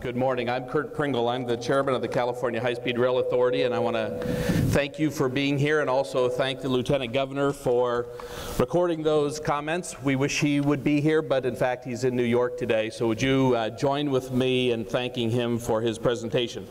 Good morning. I'm Curt Pringle. I'm the chairman of the California High-Speed Rail Authority, and I want to thank you for being here and also thank the Lieutenant Governor for recording those comments. We wish he would be here, but in fact he's in New York today. So would you join with me in thanking him for his presentation?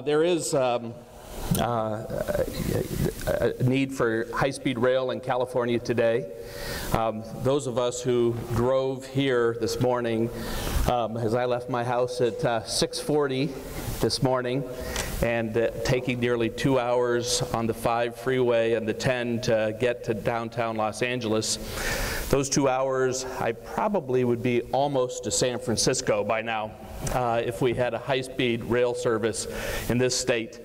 There is a need for high-speed rail in California today. Those of us who drove here this morning, as I left my house at 6:40 this morning, and taking nearly 2 hours on the 5 freeway and the 10 to get to downtown Los Angeles, those 2 hours, I probably would be almost to San Francisco by now if we had a high-speed rail service in this state.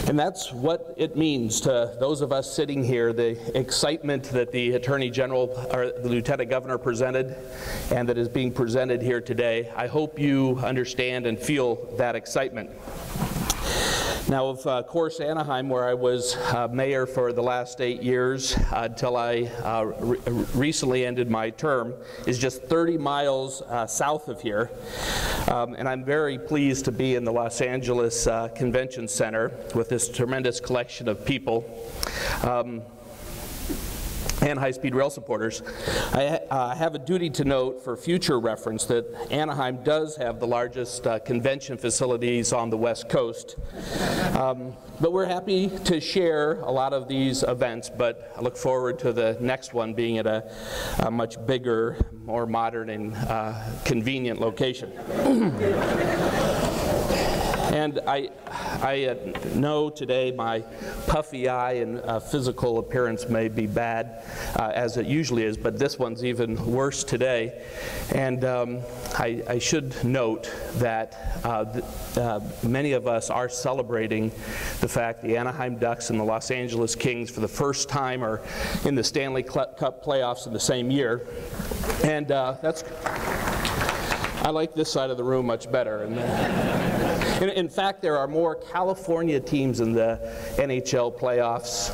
And that's what it means to those of us sitting here, the excitement that the Attorney General or the Lieutenant Governor presented and that is being presented here today. I hope you understand and feel that excitement. Now, of course, Anaheim, where I was mayor for the last 8 years until I recently ended my term, is just 30 miles south of here. And I'm very pleased to be in the Los Angeles Convention Center with this tremendous collection of people and high-speed rail supporters. I have a duty to note for future reference that Anaheim does have the largest convention facilities on the West Coast. But we're happy to share a lot of these events, but I look forward to the next one being at a much bigger, more modern and convenient location. And I know today my puffy eye and physical appearance may be bad, as it usually is, but this one's even worse today. And I should note that many of us are celebrating the fact the Anaheim Ducks and the Los Angeles Kings for the first time are in the Stanley Cup playoffs in the same year. And I like this side of the room much better. And in fact, there are more California teams in the NHL playoffs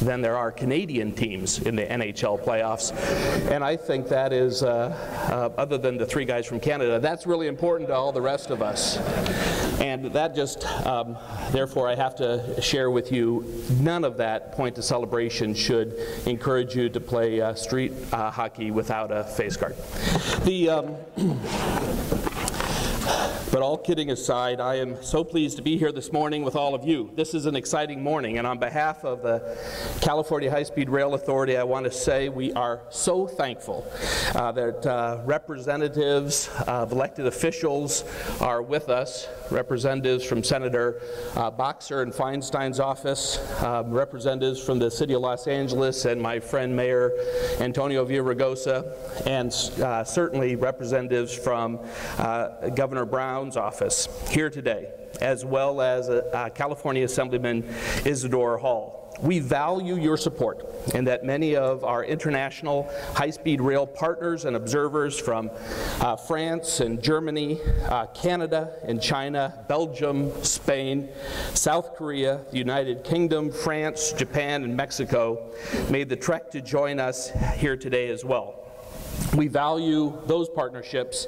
than there are Canadian teams in the NHL playoffs. And I think that is, other than the 3 guys from Canada, that's really important to all the rest of us. And that just, therefore, I have to share with you, none of that point to celebration should encourage you to play street hockey without a face guard. But all kidding aside, I am so pleased to be here this morning with all of you. This is an exciting morning, and on behalf of the California High-Speed Rail Authority, I want to say we are so thankful that representatives of elected officials are with us, representatives from Senator Boxer and Feinstein's office, representatives from the City of Los Angeles and my friend Mayor Antonio Villaraigosa, and certainly representatives from Governor Brown's office here today, as well as California Assemblyman Isidore Hall. We value your support, and that many of our international high-speed rail partners and observers from France and Germany, Canada and China, Belgium, Spain, South Korea, the United Kingdom, France, Japan, and Mexico made the trek to join us here today as well. We value those partnerships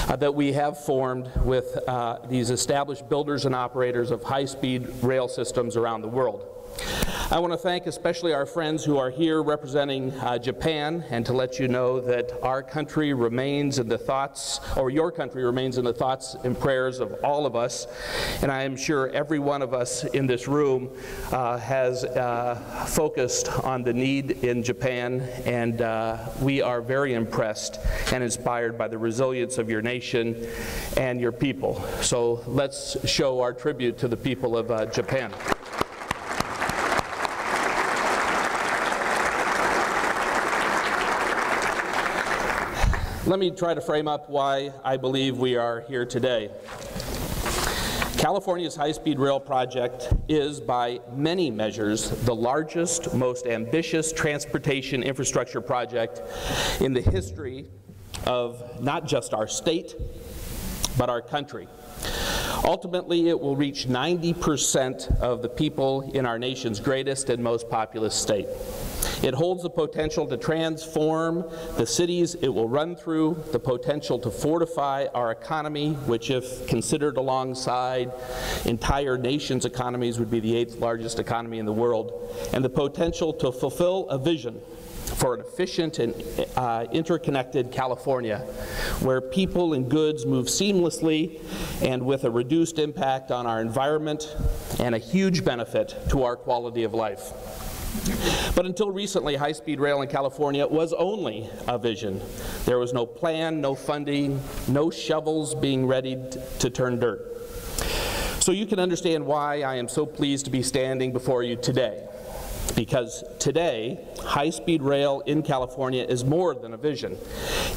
that we have formed with these established builders and operators of high-speed rail systems around the world. I want to thank especially our friends who are here representing Japan, and to let you know that our country remains in the thoughts, or your country remains in the thoughts and prayers of all of us. And I am sure every one of us in this room has focused on the need in Japan, and we are very impressed and inspired by the resilience of your nation and your people. So let's show our tribute to the people of Japan. Let me try to frame up why I believe we are here today. California's high-speed rail project is, by many measures, the largest, most ambitious transportation infrastructure project in the history of not just our state, but our country. Ultimately, it will reach 90% of the people in our nation's greatest and most populous state. It holds the potential to transform the cities it will run through, the potential to fortify our economy, which if considered alongside entire nations' economies would be the 8th largest economy in the world, and the potential to fulfill a vision for an efficient and interconnected California, where people and goods move seamlessly and with a reduced impact on our environment and a huge benefit to our quality of life. But until recently, high-speed rail in California was only a vision. There was no plan, no funding, no shovels being ready to turn dirt. So you can understand why I am so pleased to be standing before you today. Because today, high-speed rail in California is more than a vision.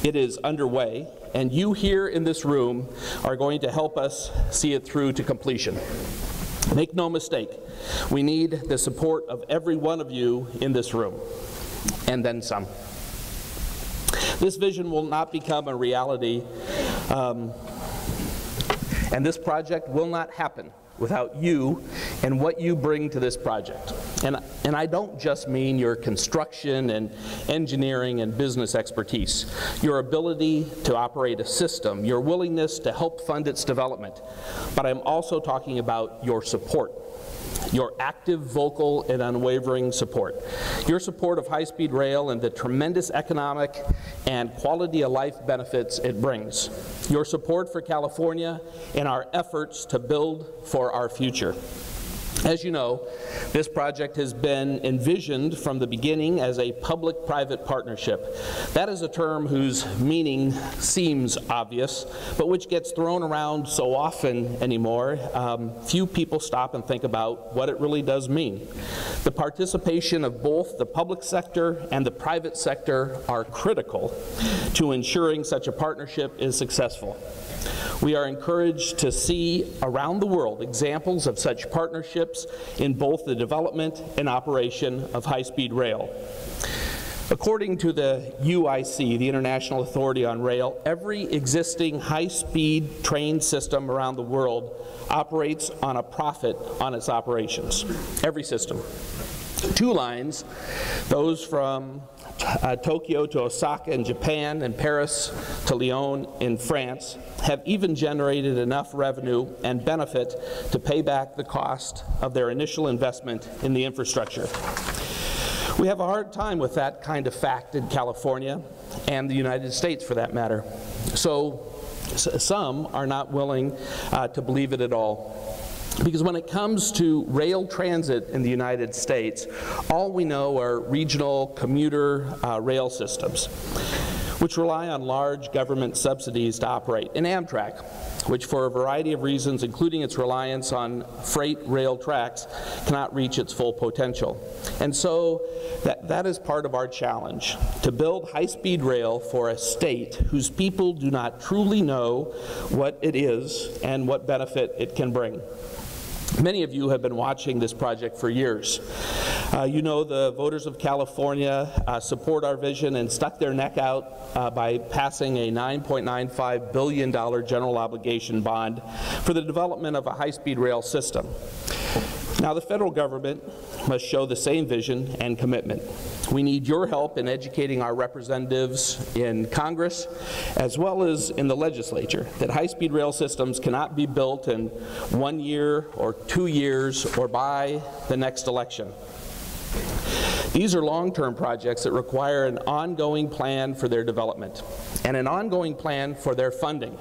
It is underway, and you here in this room are going to help us see it through to completion. Make no mistake, we need the support of every one of you in this room, and then some. This vision will not become a reality, and this project will not happen without you and what you bring to this project. And I don't just mean your construction and engineering and business expertise, your ability to operate a system, your willingness to help fund its development, but I'm also talking about your support. Your active, vocal, and unwavering support. Your support of high-speed rail and the tremendous economic and quality of life benefits it brings. Your support for California and our efforts to build for our future. As you know, this project has been envisioned from the beginning as a public-private partnership. That is a term whose meaning seems obvious, but which gets thrown around so often anymore, few people stop and think about what it really does mean. The participation of both the public sector and the private sector are critical to ensuring such a partnership is successful. We are encouraged to see around the world examples of such partnerships in both the development and operation of high-speed rail. According to the UIC, the International Authority on Rail, every existing high-speed train system around the world operates on a profit on its operations. Every system. 2 lines, those from Tokyo to Osaka in Japan and Paris to Lyon in France, have even generated enough revenue and benefit to pay back the cost of their initial investment in the infrastructure. We have a hard time with that kind of fact in California and the United States for that matter. So some are not willing to believe it at all. Because when it comes to rail transit in the United States, all we know are regional commuter rail systems, which rely on large government subsidies to operate, and Amtrak, which for a variety of reasons, including its reliance on freight rail tracks, cannot reach its full potential. And so that is part of our challenge, to build high-speed rail for a state whose people do not truly know what it is and what benefit it can bring. Many of you have been watching this project for years. You know the voters of California support our vision and stuck their neck out by passing a $9.95 billion general obligation bond for the development of a high-speed rail system. Now the federal government must show the same vision and commitment. We need your help in educating our representatives in Congress as well as in the legislature that high-speed rail systems cannot be built in 1 year or 2 years or by the next election. These are long-term projects that require an ongoing plan for their development and an ongoing plan for their funding.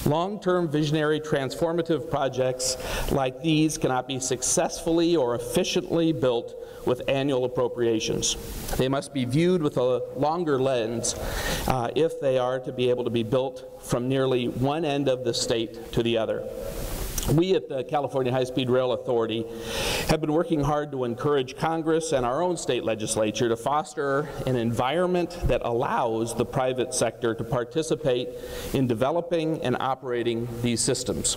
Long-term visionary transformative projects like these cannot be successfully or efficiently built with annual appropriations. They must be viewed with a longer lens if they are to be able to be built from nearly one end of the state to the other. We at the California High-Speed Rail Authority have been working hard to encourage Congress and our own state legislature to foster an environment that allows the private sector to participate in developing and operating these systems.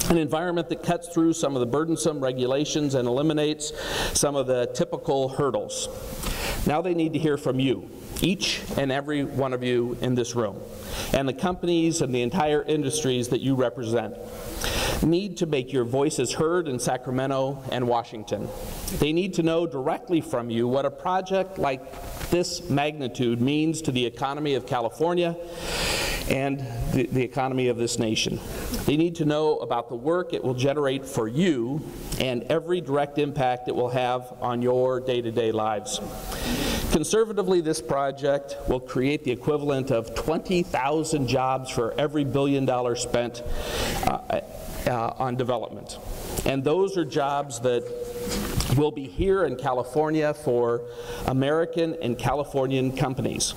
An environment that cuts through some of the burdensome regulations and eliminates some of the typical hurdles. Now they need to hear from you, each and every one of you in this room, and the companies and the entire industries that you represent, need to make your voices heard in Sacramento and Washington. They need to know directly from you what a project like this magnitude means to the economy of California and the economy of this nation. They need to know about the work it will generate for you and every direct impact it will have on your day-to-day lives. Conservatively, this project will create the equivalent of 20,000 jobs for every $1 billion spent on development. And those are jobs that will be here in California for American and Californian companies.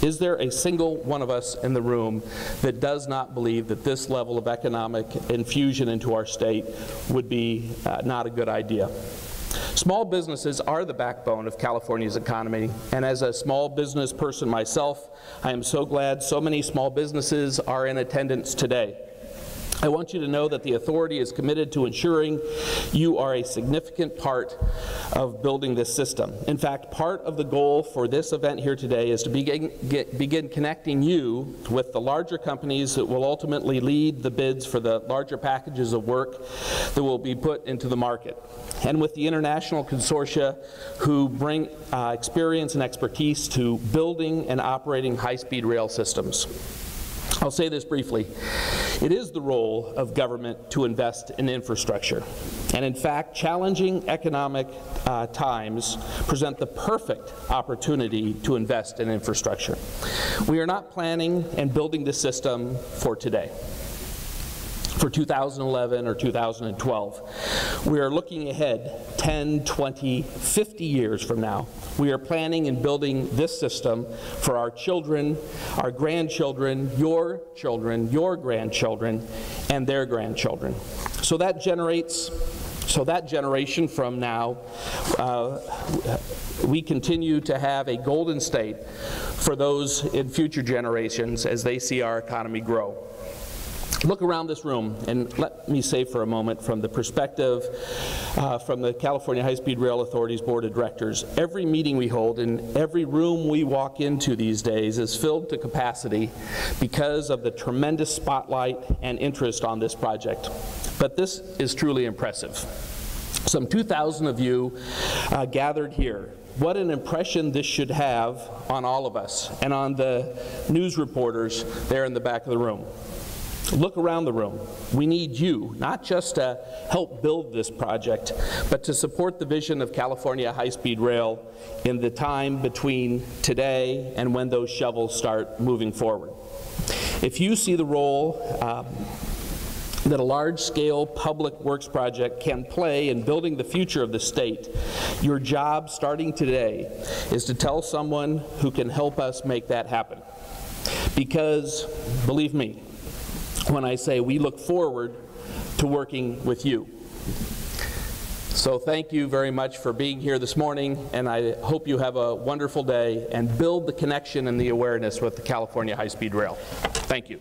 Is there a single one of us in the room that does not believe that this level of economic infusion into our state would be not a good idea? Small businesses are the backbone of California's economy, and as a small business person myself, I am so glad so many small businesses are in attendance today. I want you to know that the authority is committed to ensuring you are a significant part of building this system. In fact, part of the goal for this event here today is to begin connecting you with the larger companies that will ultimately lead the bids for the larger packages of work that will be put into the market, and with the international consortia who bring experience and expertise to building and operating high-speed rail systems. I'll say this briefly. It is the role of government to invest in infrastructure. And in fact, challenging economic times present the perfect opportunity to invest in infrastructure. We are not planning and building the system for today, for 2011 or 2012. We are looking ahead 10, 20, 50 years from now. We are planning and building this system for our children, our grandchildren, your grandchildren, and their grandchildren. So that generation from now, we continue to have a golden state for those in future generations as they see our economy grow. Look around this room, and let me say for a moment, from the perspective from the California High-Speed Rail Authority's Board of Directors, every meeting we hold and every room we walk into these days is filled to capacity because of the tremendous spotlight and interest on this project. But this is truly impressive. Some 2,000 of you gathered here. What an impression this should have on all of us and on the news reporters there in the back of the room. Look around the room. We need you, not just to help build this project, but to support the vision of California High-Speed Rail in the time between today and when those shovels start moving forward. If you see the role that a large-scale public works project can play in building the future of the state, your job starting today is to tell someone who can help us make that happen. Because, believe me, when I say we look forward to working with you. So thank you very much for being here this morning, and I hope you have a wonderful day and build the connection and the awareness with the California High-Speed Rail. Thank you.